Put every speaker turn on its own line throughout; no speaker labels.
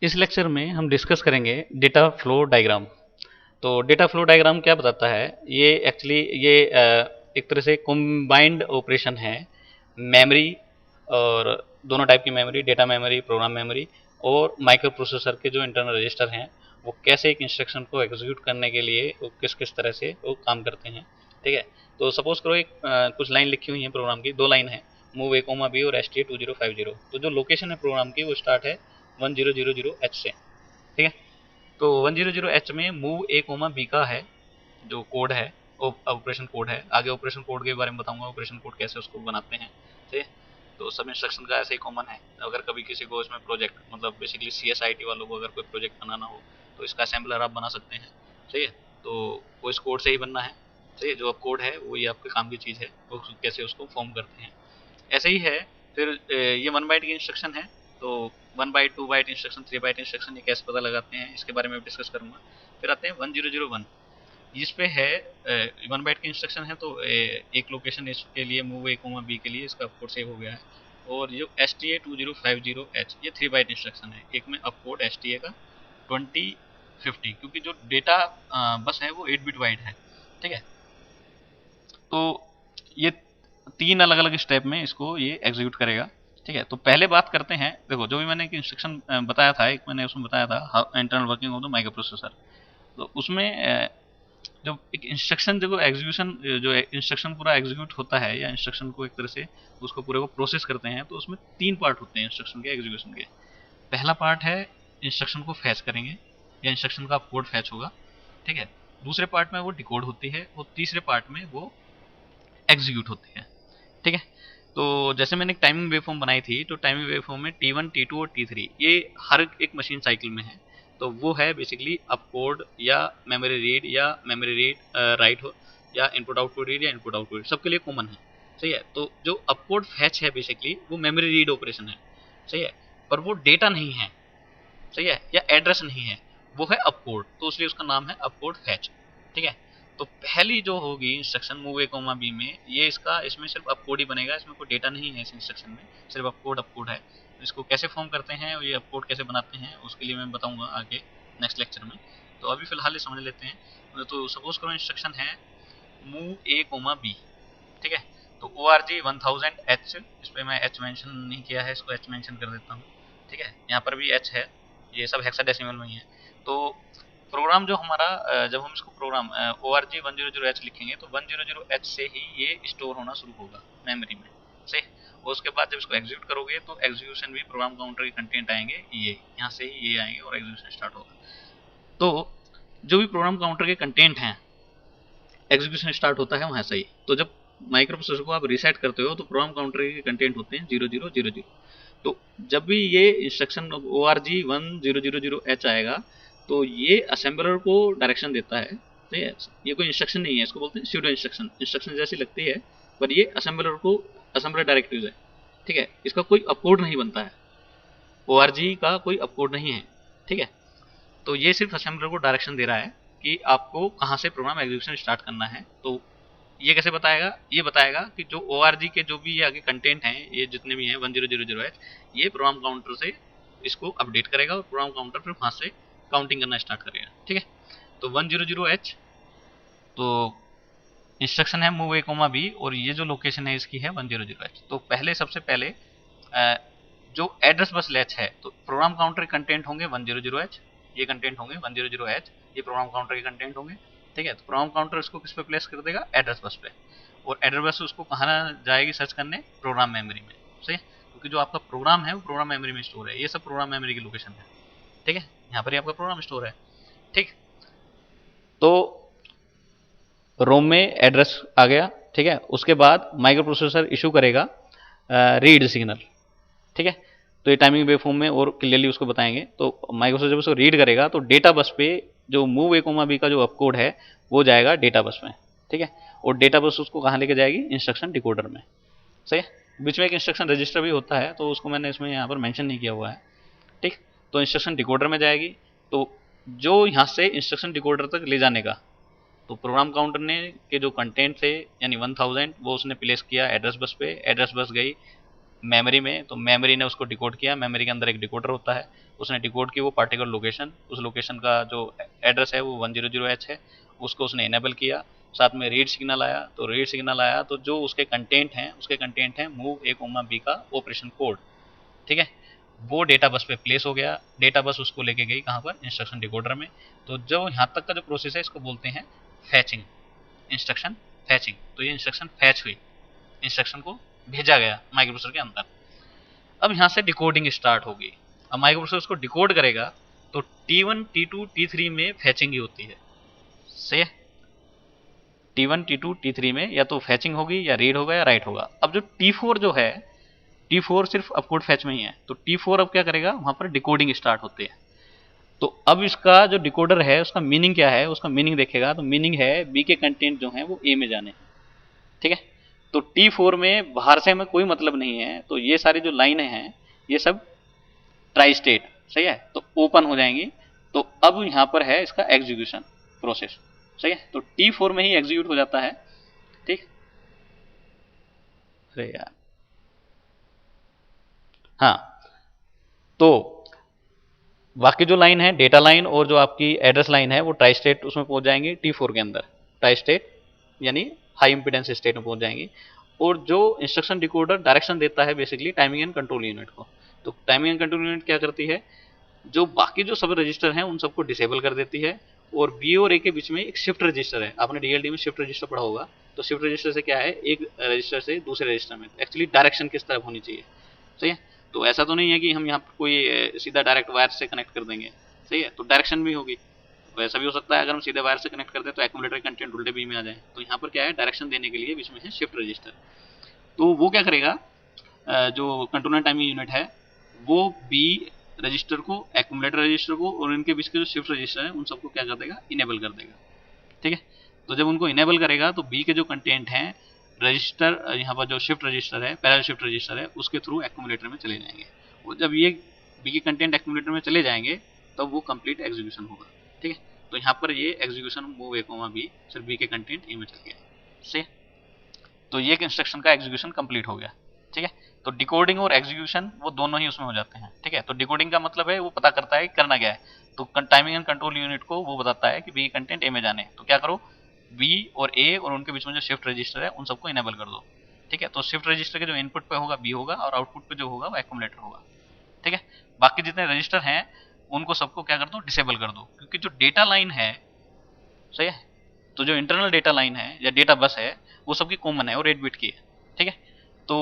इस लेक्चर में हम डिस्कस करेंगे डेटा फ्लो डायग्राम। तो डेटा फ्लो डायग्राम क्या बताता है? ये एक्चुअली ये एक तरह से कंबाइंड ऑपरेशन है मेमोरी और दोनों टाइप की memory, data memory, program memory और माइक्रो प्रोसेसर के जो इंटरनल रजिस्टर हैं वो कैसे एक इंस्ट्रक्शन को एग्जीक्यूट करने के लिए वो किस किस तरह से वो काम करते हैं। ठीक है, तो सपोज करो एक कुछ लाइन लिखी हुई है प्रोग्राम की, दो लाइन है, मूव ए कोमा बी और एस टी ए 2050। तो जो लोकेशन है प्रोग्राम की वो स्टार्ट है 1000 एच से। ठीक है, तो 100 एच में मूव ए कोमा बी का है जो कोड है, ऑपरेशन कोड है। आगे ऑपरेशन कोड के बारे में बताऊंगा, ऑपरेशन कोड कैसे उसको बनाते हैं। ठीक है, तो सब इंस्ट्रक्शन का ऐसे ही कॉमन है। अगर कभी किसी को इसमें प्रोजेक्ट मतलब basically C S I T वालों को अगर कोई प्रोजेक्ट बनाना हो तो इसका असेंबलर आप बना सकते हैं। ठीक है, तो वो इस कोड से ही बनना है। ठीक है, जो अब कोड है वो ये आपके काम की चीज़ है, वो कैसे उसको फॉर्म करते हैं ऐसे ही है। फिर ये 1 बाइट की इंस्ट्रक्शन है, तो 1 byte, 2 byte instruction, 3 byte instruction ये कैसे पता लगाते हैं इसके बारे में डिस्कस करूंगा। फिर आते हैं 1001, इस पे है 1 बाइट की इंस्ट्रक्शन है, तो एक लोकेशन इसके लिए मूव ए कोमा बी के लिए इसका कोड सेव हो गया है। और जो एस टी ए 2050 एच ये 3 बाइट इंस्ट्रक्शन है, एक में अब कोड एस टी ए का 2050, क्योंकि जो डेटा बस है वो 8 बिट वाइड है। ठीक है, तो ये तीन अलग अलग स्टेप में इसको ये एग्जीक्यूट करेगा। ठीक है, तो पहले बात करते हैं, देखो जो भी मैंने एक इंस्ट्रक्शन बताया था, एक मैंने उसमें बताया था internal working of the micro processor. तो उसमें जब एक इंस्ट्रक्शन जो एग्जीक्यूशन, जो इंस्ट्रक्शन पूरा एग्जीक्यूट होता है या इंस्ट्रक्शन को एक तरह से उसको पूरे को प्रोसेस करते हैं, तो उसमें तीन पार्ट होते हैं इंस्ट्रक्शन के एग्जीक्यूशन के। पहला पार्ट है इंस्ट्रक्शन को फैच करेंगे या इंस्ट्रक्शन का कोड फैच होगा। ठीक है, दूसरे पार्ट में वो डिकोड होती है और तीसरे पार्ट में वो एग्जीक्यूट होती है। ठीक है, तो जैसे मैंने एक टाइमिंग वेवफॉर्म बनाई थी, तो टाइमिंग वेवफॉर्म में T1, T2 और T3 ये हर एक मशीन साइकिल में है। तो वो है बेसिकली अपकोड या मेमोरी रीड या मेमोरी रीड राइट हो या इनपुट आउटपुट रीड या इनपुट आउटपुट, सबके लिए कॉमन है। सही है, तो जो अपकोड फैच है बेसिकली वो मेमोरी रीड ऑपरेशन है। सही है, पर वो डेटा नहीं है। सही है, या एड्रेस नहीं है, वो है अपकोड, तो इसलिए उसका नाम है अपकोड फैच। ठीक है, तो पहली जो होगी इंस्ट्रक्शन मूव ए कोमा बी में, ये इसका इसमें सिर्फ अपकोड ही बनेगा, इसमें कोई डेटा नहीं है इस इंस्ट्रक्शन में, सिर्फ अपकोड अपकोड है। इसको कैसे फॉर्म करते हैं और ये अपकोड कैसे बनाते हैं उसके लिए मैं बताऊंगा आगे नेक्स्ट लेक्चर में। तो अभी फिलहाल ये समझ लेते हैं। तो सपोज करो इंस्ट्रक्शन है मूव ए कोमा बी। ठीक है, तो ओ आर जी 1000 एच, इस पर मैं एच मैंशन नहीं किया है, इसको एच मैंशन कर देता हूँ। ठीक है, यहाँ पर भी एच है, ये सब हेक्साडेसिमल में ही है। तो प्रोग्राम जो हमारा जब हम इसको program O R G 100 H लिखेंगे तो 100 एच से ही ये स्टोर होना शुरू होगा मेमोरी में। सही, और उसके बाद जब इसको एग्जीक्यूट करोगे तो एग्जीक्यूशन भी प्रोग्राम काउंटर के कंटेंट आएंगे, ये यहाँ से ही ये आएंगे और एग्जीक्यूशन स्टार्ट होगा। तो जो भी प्रोग्राम काउंटर के कंटेंट हैं एग्जीक्यूशन स्टार्ट होता है वहां से ही। तो जब माइक्रो प्रोसेसर को आप रीसेट करते हो तो प्रोग्राम काउंटर के कंटेंट होते हैं 0000। तो जब भी ये instruction O R G 1000 H आएगा तो ये असेंबलर को डायरेक्शन देता है। ठीक है, ये कोई इंस्ट्रक्शन नहीं है, इसको बोलते हैं स्यूडो इंस्ट्रक्शन, इंस्ट्रक्शन जैसी लगती है पर ये असेंबलर को, असेंबलर डायरेक्टिव है। ठीक है, इसका कोई अपकोड नहीं बनता है, ओ आर जी का कोई अपकोड नहीं है। ठीक है, तो ये सिर्फ असेंबलर को डायरेक्शन दे रहा है कि आपको कहाँ से प्रोग्राम एग्जीक्यूशन स्टार्ट करना है। तो ये कैसे बताएगा? ये बताएगा कि जो ओ आर जी के जो भी ये आगे कंटेंट हैं, ये जितने भी हैं 1000 एच, ये प्रोग्राम काउंटर से इसको अपडेट करेगा और प्रोग्राम काउंटर फिर वहाँ से काउंटिंग करना स्टार्ट करेगा। ठीक है, तो 100 एच, तो इंस्ट्रक्शन है मूव ए कोमा बी और ये जो लोकेशन है इसकी है 100 एच। तो पहले सबसे पहले जो एड्रेस बस लैच है, तो प्रोग्राम काउंटर के कंटेंट होंगे 100 एच, ये कंटेंट होंगे 100 एच, ये प्रोग्राम काउंटर के कंटेंट होंगे। ठीक है, तो प्रोग्राम काउंटर इसको किस पे प्लेस कर देगा? एड्रेस बस पे। और एड्रेस बस उसको कहाँ जाएगी सर्च करने? प्रोग्राम मेमोरी में। सही, क्योंकि जो आपका प्रोग्राम है वो प्रोग्राम मेमोरी में स्टोर है, ये सब प्रोग्राम मेमोरी की लोकेशन है। ठीक है, यहाँ पर ही आपका प्रोग्राम स्टोर है। ठीक, तो रोम में एड्रेस आ गया। ठीक है, उसके बाद माइक्रो प्रोसेसर इशू करेगा रीड सिग्नल। ठीक है, तो ये टाइमिंग वेव फॉर्म में और क्लियरली उसको बताएंगे। तो माइक्रोसॉफ्ट जब उसको रीड करेगा तो डेटा बस पे जो मूव ए कोमा बी का जो अपकोड है वो जाएगा डेटा बस में। ठीक है, और डेटा बस उसको कहाँ लेके जाएगी? इंस्ट्रक्शन डिकोडर में। सही है, बीच में एक इंस्ट्रक्शन रजिस्टर भी होता है, तो उसको मैंने इसमें यहाँ पर मेंशन नहीं किया हुआ है। ठीक, तो इंस्ट्रक्शन डिकोडर में जाएगी। तो जो यहाँ से इंस्ट्रक्शन डिकोडर तक ले जाने का, तो प्रोग्राम काउंटर ने के जो कंटेंट थे यानी 1000 वो उसने प्लेस किया एड्रेस बस पे, एड्रेस बस गई मेमोरी में, तो मेमोरी ने उसको डिकोड किया, मेमोरी के अंदर एक डिकोडर होता है, उसने डिकोड की वो पार्टिकुलर लोकेशन, उस लोकेशन का जो एड्रेस है वो 100H है, उसको उसने इनेबल किया। साथ में रीड सिग्नल आया, तो रीड सिग्नल आया तो जो उसके कंटेंट हैं मूव ए कोमा बी का ऑपरेशन कोड, ठीक है, वो डेटा बस पे प्लेस हो गया। डेटा बस उसको लेके गई कहाँ पर, इंस्ट्रक्शन डिकोडर में। तो जो यहाँ तक का जो प्रोसेस है इसको बोलते हैं फैचिंग, इंस्ट्रक्शन फैचिंग। तो ये इंस्ट्रक्शन फैच हुई, इंस्ट्रक्शन को भेजा गया माइक्रो प्रोसेसर के अंदर। अब यहाँ से डिकोडिंग स्टार्ट होगी। अब माइक्रो प्रोसेसर उसको डिकोड करेगा तो T1 T2 T3 में फैचिंग ही होती है, सही है। T1 T2 T3 में या तो फैचिंग होगी या रीड होगा या राइट होगा। अब जो T4 जो है, T4 सिर्फ अपकोड फैच में ही है, तो T4 अब क्या करेगा, वहां पर डिकोडिंग स्टार्ट होती है। तो अब इसका जो डिकोडर है उसका मीनिंग क्या है, उसका मीनिंग देखेगा तो मीनिंग है बी के कंटेंट जो है वो ए में जाने, ठीक है। तो T4 में बाहर से हमें कोई मतलब नहीं है, तो ये सारी जो लाइनें हैं ये सब ट्राई स्टेट, सही है, तो ओपन हो जाएंगी। तो अब यहाँ पर है इसका एग्जीक्यूशन प्रोसेस, सही है, तो T4 में ही एग्जीक्यूट हो जाता है, ठीक। अरे यार, हाँ, तो बाकी जो लाइन है डेटा लाइन और जो आपकी एड्रेस लाइन है वो ट्राई स्टेट उसमें पहुंच जाएंगी T4 के अंदर, ट्राई स्टेट यानी हाई इंपीडेंस स्टेट में पहुंच जाएंगी। और जो इंस्ट्रक्शन डिकोडर डायरेक्शन देता है basically timing and control unit को, तो टाइमिंग एंड कंट्रोल यूनिट क्या करती है, जो बाकी जो सब रजिस्टर हैं उन सबको डिसेबल कर देती है। और बी और ए के बीच में एक शिफ्ट रजिस्टर है, आपने डीएलडी में शिफ्ट रजिस्टर पढ़ा होगा। तो शिफ्ट रजिस्टर से क्या है, एक रजिस्टर से दूसरे रजिस्टर में एक्चुअली डायरेक्शन किस तरफ होनी चाहिए, सही है। तो ऐसा तो नहीं है कि हम यहाँ पर कोई सीधा डायरेक्ट वायर से कनेक्ट कर देंगे, सही है, तो डायरेक्शन भी होगी। तो ऐसा भी हो सकता है अगर हम सीधे वायर से कनेक्ट कर दें तो एक्यूमुलेटर कंटेंट उल्टे बी में आ जाए। तो यहाँ पर क्या है, डायरेक्शन देने के लिए बीच में है शिफ्ट रजिस्टर। तो वो क्या करेगा, जो कंट्रोलर टाइमिंग यूनिट है वो बी रजिस्टर को, एक्यूमुलेटर रजिस्टर को और इनके बीच के जो शिफ्ट रजिस्टर है उन सबको क्या कर देगा, इनेबल कर देगा, ठीक है। तो जब उनको इनेबल करेगा तो बी के जो कंटेंट हैं रजिस्टर, यहाँ पर जो शिफ्ट रजिस्टर है, पैरेलल शिफ्ट रजिस्टर है, उसके थ्रू एक्यूमुलेटर में चले जाएंगे। और जब ये बी के कंटेंट एक्यूमुलेटर में चले जाएंगे तब तो वो कंप्लीट एग्जीक्यूशन होगा, ठीक है। तो यहाँ पर ये एग्जीक्यूशन मूव ए कोमा बी, सिर्फ बी के कंटेंट ए में चल गया, सही। तो ये इंस्ट्रक्शन का एग्जीक्यूशन कंप्लीट हो गया, ठीक है। तो डिकोडिंग और एग्जीक्यूशन वो दोनों ही उसमें हो जाते हैं, ठीक है। तो डिकोडिंग का मतलब है वो पता करता है कि करना क्या है, तो टाइमिंग एंड कंट्रोल यूनिट को वो बताता है कि बी कंटेंट ए में जाने, तो क्या करो, बी और ए और उनके बीच में जो शिफ्ट रजिस्टर है उन सबको इनेबल कर दो, ठीक है। तो शिफ्ट रजिस्टर के जो इनपुट पे होगा बी होगा और आउटपुट पे जो होगा वो एक्यूमुलेटर होगा, ठीक है। बाकी जितने रजिस्टर हैं उनको सबको क्या कर दो, डिसेबल कर दो, क्योंकि जो डेटा लाइन है, सही है, तो जो इंटरनल डेटा लाइन है या डेटा बस है वो सबकी कॉमन है और 8 बिट की है, ठीक है। तो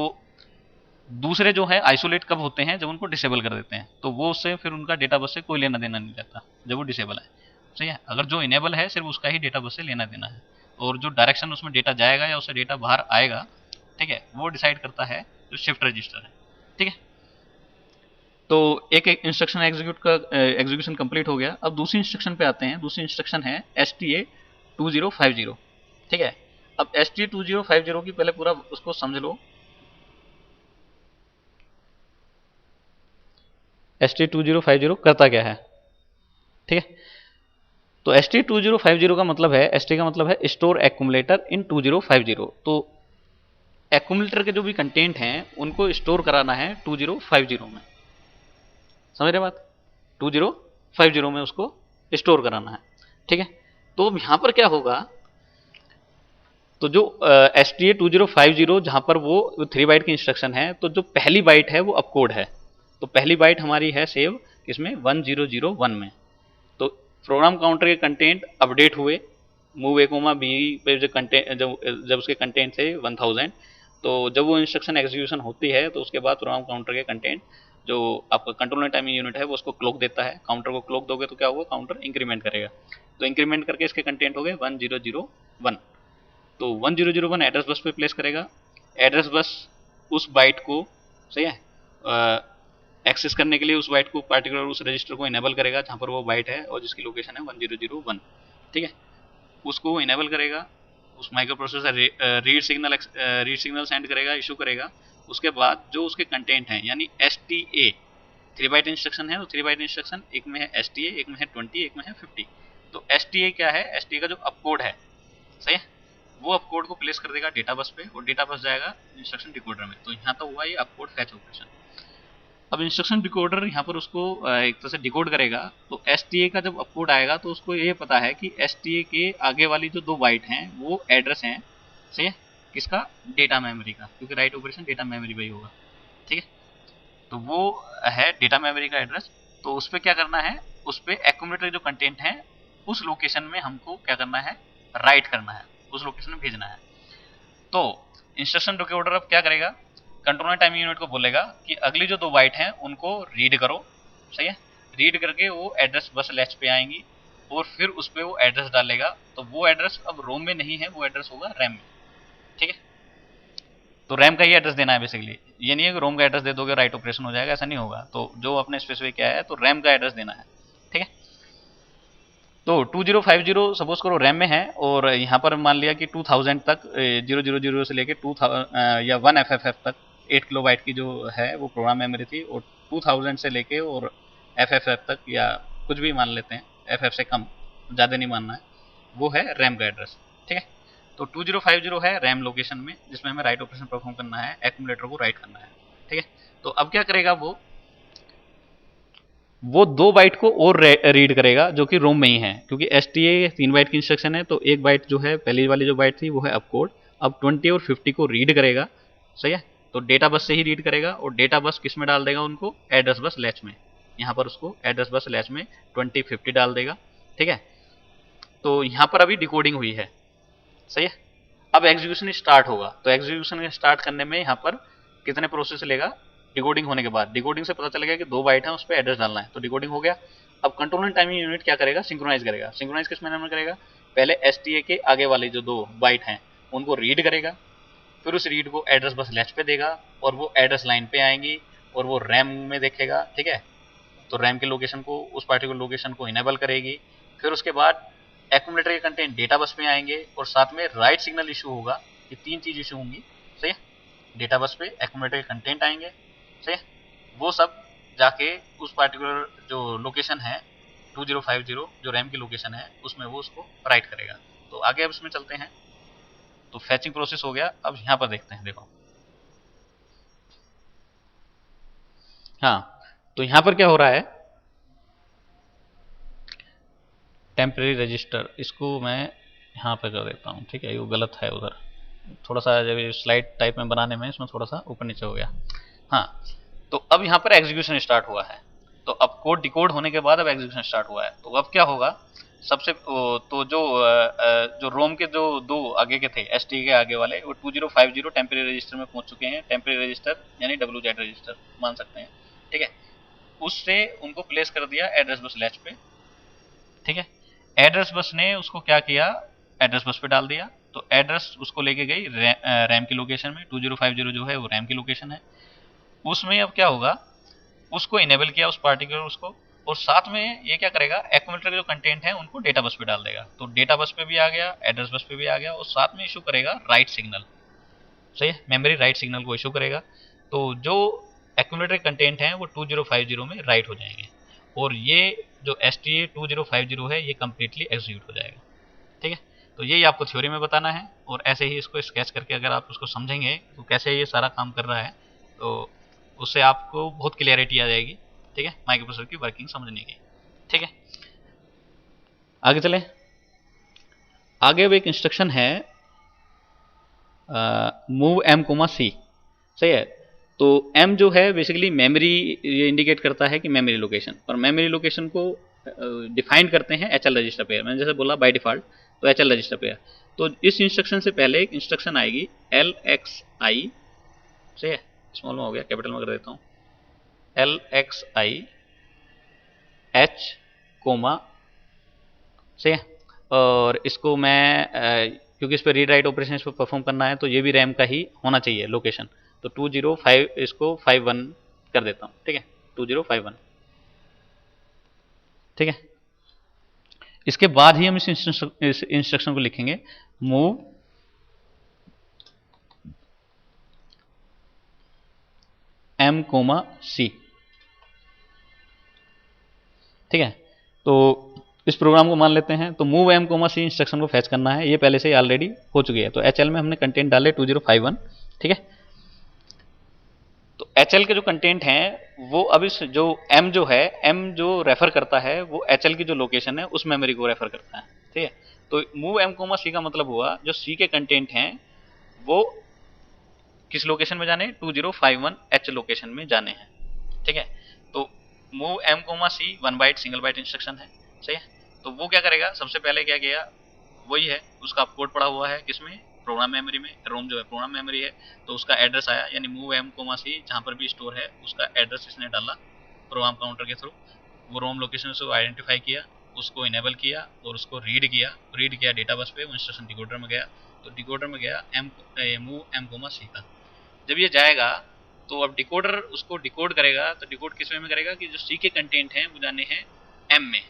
दूसरे जो है आइसोलेट कब होते हैं, जब उनको डिसेबल कर देते हैं, तो वो उससे फिर उनका डेटा बस से कोई लेना देना नहीं रहता जब वो डिसेबल है, सही है। अगर जो इनेबल है सिर्फ उसका ही डेटा बस से लेना देना है, और जो डायरेक्शन उसमें डेटा जाएगा या उससे डेटा बाहर आएगा, ठीक है, वो डिसाइड करता है जो शिफ्ट रजिस्टर है, ठीक है। तो एक एक इंस्ट्रक्शन एग्जीक्यूशन कंप्लीट हो गया। अब दूसरी इंस्ट्रक्शन पे आते हैं। दूसरी इंस्ट्रक्शन है STA2050, ठीक है। अब STA2050 की पहले पूरा उसको समझ लो। STA2050 करता क्या है, ठीक है। तो STA2050 का मतलब है, STA का मतलब है स्टोर एक्यूमुलेटर इन 2050। तो एक्यूमुलेटर के जो भी कंटेंट हैं उनको स्टोर कराना है 2050 में, समझ रहे बात, 2050 में उसको स्टोर कराना है, ठीक है। तो यहां पर क्या होगा, तो जो STA2050 जहां पर वो 3 बाइट की इंस्ट्रक्शन है, तो जो पहली बाइट है वो अपकोड है। तो पहली बाइट हमारी है सेव किसमें, 1001 में। तो प्रोग्राम काउंटर के कंटेंट अपडेट हुए, मूव ए कोमा बी पे जो कंटेंट, जब उसके कंटेंट थे 1000, तो जब वो इंस्ट्रक्शन एग्जीक्यूशन होती है तो उसके बाद प्रोग्राम काउंटर के कंटेंट जो आपका कंट्रोलर टाइमिंग यूनिट है वो उसको क्लॉक देता है। काउंटर को क्लॉक दोगे तो क्या होगा, काउंटर इंक्रीमेंट करेगा। तो इंक्रीमेंट करके इसके कंटेंट हो गए 1001। तो 1001 एड्रेस बस पे प्लेस करेगा। एड्रेस बस उस बाइट को, सही है, एक्सेस करने के लिए उस बाइट को, पार्टिकुलर उस रजिस्टर को इनेबल करेगा जहाँ पर वो बाइट है और जिसकी लोकेशन है 1001, ठीक है। उसको वो इनेबल करेगा, उस micro processor read signal send करेगा, इशू करेगा। उसके बाद जो उसके कंटेंट हैं यानी STA 3 बाइट इंस्ट्रक्शन है, तो 3 बाइट इंस्ट्रक्शन एक में है STA, एक में है 20, एक में है 50। तो STA क्या है, STA का जो अपकोड है, सही है, वो अप कोड को प्लेस कर देगा डेटा बस पे और डेटा बस जाएगा इंस्ट्रक्शन डिकोडर में। तो यहाँ तो हुआ ये अप कोड फैच ऑपरेशन। अब इंस्ट्रक्शन डिकोडर यहाँ पर उसको एक तरह से डिकोड करेगा। तो एसटीए का जब अपकोड आएगा तो उसको ये पता है कि एसटीए के आगे वाली जो 2 बाइट हैं वो एड्रेस हैं, सही है, किसका, डेटा मेमोरी का, क्योंकि राइट ऑपरेशन डेटा मेमोरी पर ही होगा, ठीक है। तो वो है डेटा मेमोरी का एड्रेस। तो उस पर क्या करना है, उस पर एक्यूमुलेटर जो कंटेंट है उस लोकेशन में हमको क्या करना है, राइट करना है, उस लोकेशन में भेजना है। तो इंस्ट्रक्शन डिकोडर अब क्या करेगा, कंट्रोलर टाइमिंग यूनिट को बोलेगा कि अगली जो 2 बाइट हैं उनको रीड करो, सही है। रीड करके वो एड्रेस बस लैच पे आएंगी और फिर उस पर वो एड्रेस डालेगा। तो वो एड्रेस अब रोम में नहीं है, वो एड्रेस होगा रैम में, ठीक है। तो रैम का ही एड्रेस देना है बेसिकली, ये नहीं है कि रोम का एड्रेस दे दोगे राइट ऑपरेशन हो जाएगा, ऐसा नहीं होगा। तो जो अपने स्पेसिफिक क्या है, तो रैम का एड्रेस देना है, ठीक है। तो 2050 सपोज करो रैम में है और यहाँ पर मान लिया कि 2000 तक 000 से लेके 2000 या 1FFF तक 8 किलोबाइट की जो है वो प्रोग्राम मेमोरी थी। और 2000 से लेके और FFF तक या कुछ भी मान लेते हैं, FF से कम, ज़्यादा नहीं मानना है, वो है रैम का एड्रेस, ठीक है। तो 2050 है रैम लोकेशन में जिसमें हमें राइट ऑपरेशन परफॉर्म करना है, एक्यूमुलेटर को राइट करना है, ठीक है। तो अब क्या करेगा वो 2 बाइट को और रीड करेगा जो कि रोम में ही है, क्योंकि एसटीए 3 बाइट की इंस्ट्रक्शन है। तो 1 बाइट जो है पहली वाली जो बाइट थी वो है अपकोड। अब 20 और 50 को रीड करेगा, सही है। तो डेटा बस से ही रीड करेगा और डेटा बस किस में डाल देगा उनको, एड्रेस बस लैच में। यहाँ पर उसको एड्रेस बस लैच में 2050 डाल देगा, ठीक है। तो यहाँ पर अभी डिकोडिंग हुई है, सही है। अब एग्जीक्यूशन स्टार्ट होगा। तो एग्जीक्यूशन स्टार्ट करने में यहाँ पर कितने प्रोसेस लेगा, डिकोडिंग होने के बाद डिकोडिंग से पता चलेगा कि 2 बाइट है उस पर एड्रेस डालना है, तो डिकोडिंग हो गया। अब कंट्रोल एंड टाइमिंग यूनिट क्या करेगा, सिंक्रोनाइज करेगा। सिंक्रोनाइज किस मैनर में करेगा, पहले एसटीए के आगे वाले जो 2 बाइट हैं उनको रीड करेगा, फिर उस रीड को एड्रेस बस लैच पे देगा और वो एड्रेस लाइन पे आएंगी और वो रैम में देखेगा, ठीक है। तो रैम के लोकेशन को, उस पार्टिकुलर लोकेशन को इनेबल करेगी। फिर उसके बाद एक्यूमुलेटर के कंटेंट डेटा बस में आएंगे और साथ में राइट सिग्नल इशू होगा। ये 3 चीज इशू होंगी, सही है। डेटा बस पे एक्यूमुलेटर के कंटेंट आएंगे, सही है। वो सब जाके उस पार्टिकुलर जो लोकेशन है 2050 जो रैम की लोकेशन है उसमें वो उसको राइट करेगा। तो आगे अब इसमें चलते हैं। तो फैचिंग प्रोसेस हो गया। अब यहाँ पर देखते हैं, देखो, हाँ। तो यहाँ पर क्या हो रहा है, टेम्परेरी रजिस्टर, इसको मैं यहाँ पे कर देता हूँ, ठीक है। ये गलत है उधर, थोड़ा सा जब स्लाइड टाइप में बनाने में इसमें थोड़ा सा ऊपर नीचे हो गया। हाँ, तो अब यहाँ पर एग्जीक्यूशन स्टार्ट हुआ है। तो अब कोड डिकोड होने के बाद अब एग्जीक्यूशन स्टार्ट हुआ है। तो अब क्या होगा, सबसे तो जो रोम के जो 2 आगे के थे, एसटी के आगे वाले, वो 2050 टेम्परेरी रजिस्टर में पहुंच चुके हैं। टेम्परेरी रजिस्टर यानी WZ रजिस्टर मान सकते हैं, ठीक है। उससे उनको प्लेस कर दिया एड्रेस बस लैच पे, ठीक है। एड्रेस बस ने उसको क्या किया, एड्रेस बस पे डाल दिया। तो एड्रेस उसको लेके गई रैम की लोकेशन में। 2050 जो है वो रैम की लोकेशन है। उसमें अब क्या होगा, उसको इनेबल किया उस पार्टिकुलर उसको, और साथ में ये क्या करेगा, एक्यूमुलेटर के जो कंटेंट है उनको डेटा बस पे डाल देगा। तो डेटा बस पे भी आ गया, एड्रेस बस पे भी आ गया, और साथ में इशू करेगा राइट सिग्नल, सही है, मेमोरी राइट सिग्नल को इशू करेगा। तो जो एक्यूमुलेटर कंटेंट है वो 2050 में राइट हो जाएंगे और ये जो एस टी ए 2050 है ये कम्प्लीटली एग्जीक्यूट हो जाएगा, ठीक है। तो यही आपको थ्योरी में बताना है और ऐसे ही इसको स्केच करके अगर आप उसको समझेंगे तो कैसे ये सारा काम कर रहा है, तो उससे आपको बहुत क्लियरिटी आ जाएगी, ठीक है, माइक्रो प्रोसेसर की वर्किंग समझने की, ठीक है। आगे चलें। आगे अब एक इंस्ट्रक्शन है मूव एम कोमा सी, सही है। तो एम जो है बेसिकली मेमोरी, ये इंडिकेट करता है कि मेमोरी लोकेशन, और मेमोरी लोकेशन को डिफाइन करते हैं एचएल रजिस्टर पेयर। मैंने जैसे बोला बाय डिफॉल्ट तो एचएल रजिस्टर पेयर। तो इस इंस्ट्रक्शन से पहले एक इंस्ट्रक्शन आएगी एल एक्स आई, सही है, स्मॉल में हो गया, कैपिटल में कर देता हूँ, L x I H coma, सही है। और इसको मैं क्योंकि इस पर रीड राइट ऑपरेशन इस पर परफॉर्म करना है तो ये भी रैम का ही होना चाहिए लोकेशन। तो 205 इसको 51 कर देता हूँ, ठीक है, 2051, ठीक है। इसके बाद ही हम इस इंस्ट्रक्शन को लिखेंगे मूव एम कोमा सी, ठीक है। तो इस प्रोग्राम को मान लेते हैं। तो move M comma C instruction को फैच करना है, ये पहले से ही ऑलरेडी हो चुकी है। तो HL में हमने कंटेंट डाले 2051, ठीक है। तो HL के जो कंटेंट हैं वो अब इस जो M जो है, M जो रेफर करता है वो HL की जो लोकेशन है उस मेमोरी को रेफर करता है, ठीक है। तो मूव एम कोमा सी का मतलब हुआ जो C के कंटेंट हैं वो किस लोकेशन में जाने, 2051H लोकेशन में जाने हैं, ठीक है। तो move M comma C 1 byte single byte instruction है, सही है। तो वो क्या करेगा, सबसे पहले क्या किया, वही है उसका कोड पड़ा हुआ है किसमें, प्रोग्राम मेमोरी में। रोम जो है प्रोग्राम मेमोरी है, तो उसका एड्रेस आया, यानी मूव एम कोमा सी जहाँ पर भी स्टोर है उसका एड्रेस इसने डाला प्रोग्राम काउंटर के थ्रू। वो रोम लोकेशन से आइडेंटिफाई किया, उसको इनेबल किया और उसको रीड किया डेटा बस पे, वो इंस्ट्रक्शन डिकोडर में गया। तो डिकोडर में गया मूव एम कोमा सी का। जब ये जाएगा तो अब डिकोडर उसको डिकोड करेगा, तो डिकोड किस वे में करेगा कि जो सी के कंटेंट हैं वो जाने हैं एम में।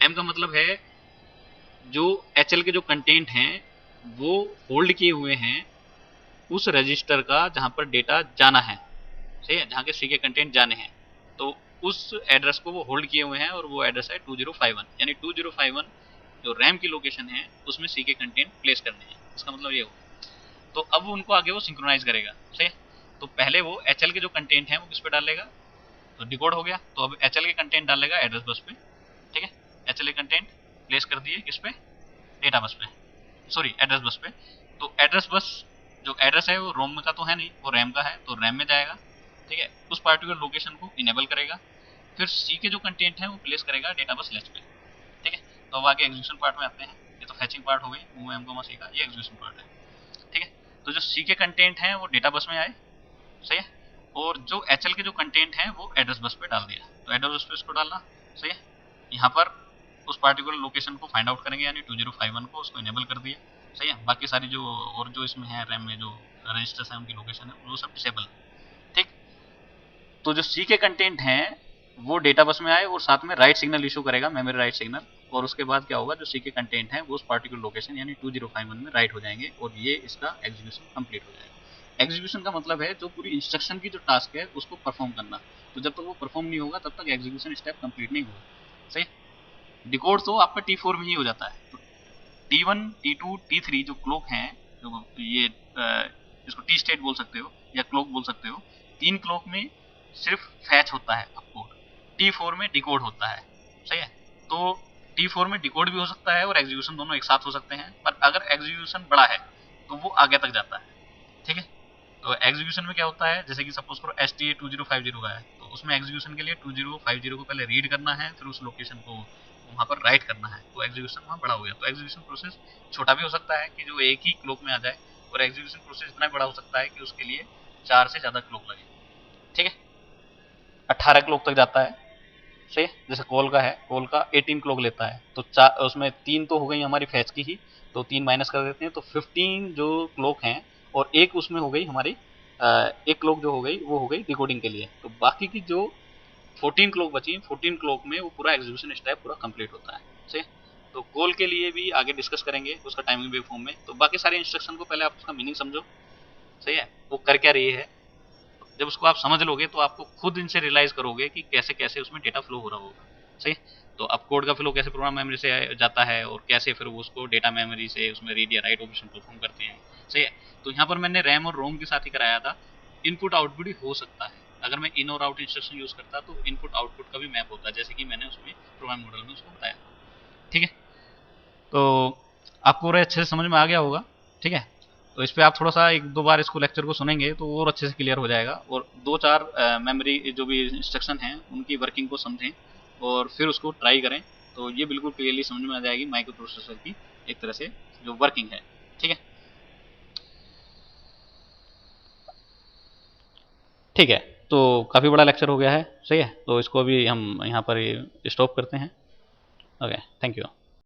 एम का मतलब है जो HL के जो कंटेंट हैं वो होल्ड किए हुए हैं उस रजिस्टर का जहां पर डेटा जाना है, सही है, जहां के सी के कंटेंट जाने हैं। तो उस एड्रेस को वो होल्ड किए हुए हैं और वो एड्रेस है 2051, यानी 2051 जो रैम की लोकेशन है उसमें सी के कंटेंट प्लेस करने हैं। इसका मतलब ये हो, तो अब उनको आगे वो सिंक्रोनाइज करेगा, सही है। तो पहले वो HL के जो कंटेंट हैं वो किस पे डालेगा, तो डिकोड हो गया, तो अब HL के कंटेंट डालेगा एड्रेस बस पे, ठीक है। HL के कंटेंट प्लेस कर दिए किस पे, डेटा बस पे, सॉरी एड्रेस बस पे। तो एड्रेस बस जो एड्रेस है वो रोम का तो है नहीं, वो रैम का है, तो रैम में जाएगा, ठीक है। उस पार्टिकुलर लोकेशन को इनेबल करेगा, फिर सी के जो कंटेंट है वो प्लेस करेगा डेटा बस लेच पे, ठीक है। तो अब आगे एग्जीक्यूशन पार्ट में आते हैं। ये तो फैचिंग पार्ट हो गई मूव एम कोमा सी का, ये एग्जीक्यूशन पार्ट है, ठीक है। तो जो सी के कंटेंट हैं वो डेटा बस में आए, सही है, और जो HL के जो कंटेंट हैं वो एड्रेस बस पे डाल दिया। तो एड्रेस बस पे इसको डालना, सही है। यहाँ पर उस पार्टिकुलर लोकेशन को फाइंड आउट करेंगे, यानी 2051 को उसको इनेबल कर दिया, सही है। बाकी सारी जो और जो इसमें है रैम में जो रजिस्टर्स हैं उनकी लोकेशन है वो सब डिसेबल, ठीक। तो जो सी के कंटेंट हैं वो डेटा बस में आए और साथ में राइट सिग्नल इशू करेगा, मेमोरी राइट सिग्नल, और उसके बाद क्या होगा, जो सी के कंटेंट हैं वो उस पार्टिकुलर लोकेशन यानी 2051 में राइट हो जाएंगे और ये इसका एग्जीक्यूशन कंप्लीट हो जाएगा। एग्जीक्यूशन का मतलब है जो पूरी इंस्ट्रक्शन की जो टास्क है उसको परफॉर्म करना। तो जब तक वो परफॉर्म नहीं होगा तब तक एग्जीक्यूशन स्टेप कंप्लीट नहीं होगा, सही। डिकोड तो आपका T4 में ही हो जाता है। तो T1, T2, T3 जो क्लॉक हैं, जो ये इसको टी स्टेट बोल सकते हो या क्लॉक बोल सकते हो, 3 क्लॉक में सिर्फ फैच होता है अपकोड, T4 में डिकोड होता है, सही है। तो T4 में डिकोड भी हो सकता है और एग्जीक्यूशन दोनों एक साथ हो सकते हैं, पर अगर एग्जीक्यूशन बड़ा है तो वो आगे तक जाता है, ठीक है। तो एग्जीक्यूशन में क्या होता है, जैसे कि सपोज करो STA 2050 का है, तो उसमें एग्जीक्यूशन के लिए 2050 को पहले रीड करना है, फिर उस लोकेशन को वहाँ पर राइट करना है, तो एग्जीक्यूशन वहाँ बड़ा हो गया। तो एग्जीक्यूशन प्रोसेस छोटा भी हो सकता है कि जो एक ही क्लॉक में आ जाए, और एग्जीक्यूशन प्रोसेस इतना बड़ा हो सकता है कि उसके लिए 4 से ज़्यादा क्लॉक लगे, ठीक है। 18 क्लॉक तक जाता है, सही है। जैसे कॉल का है, कॉल का 18 क्लॉक लेता है, तो उसमें 3 तो हो गई हमारी फैच की ही, तो 3 माइनस कर देते हैं, तो 15 जो क्लॉक हैं, और एक उसमें हो गई हमारी एक क्लॉक जो हो गई वो हो गई डिकोडिंग के लिए। तो बाकी की जो 14 क्लॉक बची, 14 क्लॉक में वो पूरा एग्जीक्यूशन स्टेप पूरा कंप्लीट होता है, सही। तो कॉल के लिए भी आगे डिस्कस करेंगे उसका टाइमिंग वेव फॉर्म में। तो बाकी सारे इंस्ट्रक्शन को पहले आप उसका मीनिंग समझो, सही है, वो कर क्या रही है। जब उसको आप समझ लोगे तो आपको खुद इनसे रियलाइज करोगे कि कैसे कैसे उसमें डेटा फ्लो हो रहा होगा, सही। तो अब कोड का फ्लो कैसे प्रोग्राम मेमोरी से जाता है और कैसे फिर वो उसको डेटा मेमोरी से उसमें रीड या राइट ऑपरेशन परफॉर्म करते हैं, सही है। तो यहाँ पर मैंने रैम और रोम के साथ ही कराया था। इनपुट आउटपुट ही हो सकता है, अगर मैं इन और आउट इंस्ट्रक्शन यूज करता तो इनपुट आउटपुट का भी मैप होता, जैसे कि मैंने उसमें प्रोग्राम मॉडल में उसको बताया, ठीक है। तो आपको और अच्छे से समझ में आ गया होगा, ठीक है। तो इस पर आप थोड़ा सा 1-2 बार इसको लेक्चर को सुनेंगे तो और अच्छे से क्लियर हो जाएगा, और 2-4 मेमोरी जो भी इंस्ट्रक्शन हैं उनकी वर्किंग को समझें और फिर उसको ट्राई करें, तो ये बिल्कुल क्लियरली समझ में आ जाएगी माइक्रो प्रोसेसर की एक तरह से जो वर्किंग है, ठीक है। ठीक है, तो काफ़ी बड़ा लेक्चर हो गया है, सही है। तो इसको अभी हम यहाँ पर स्टॉप करते हैं। Okay, thank you.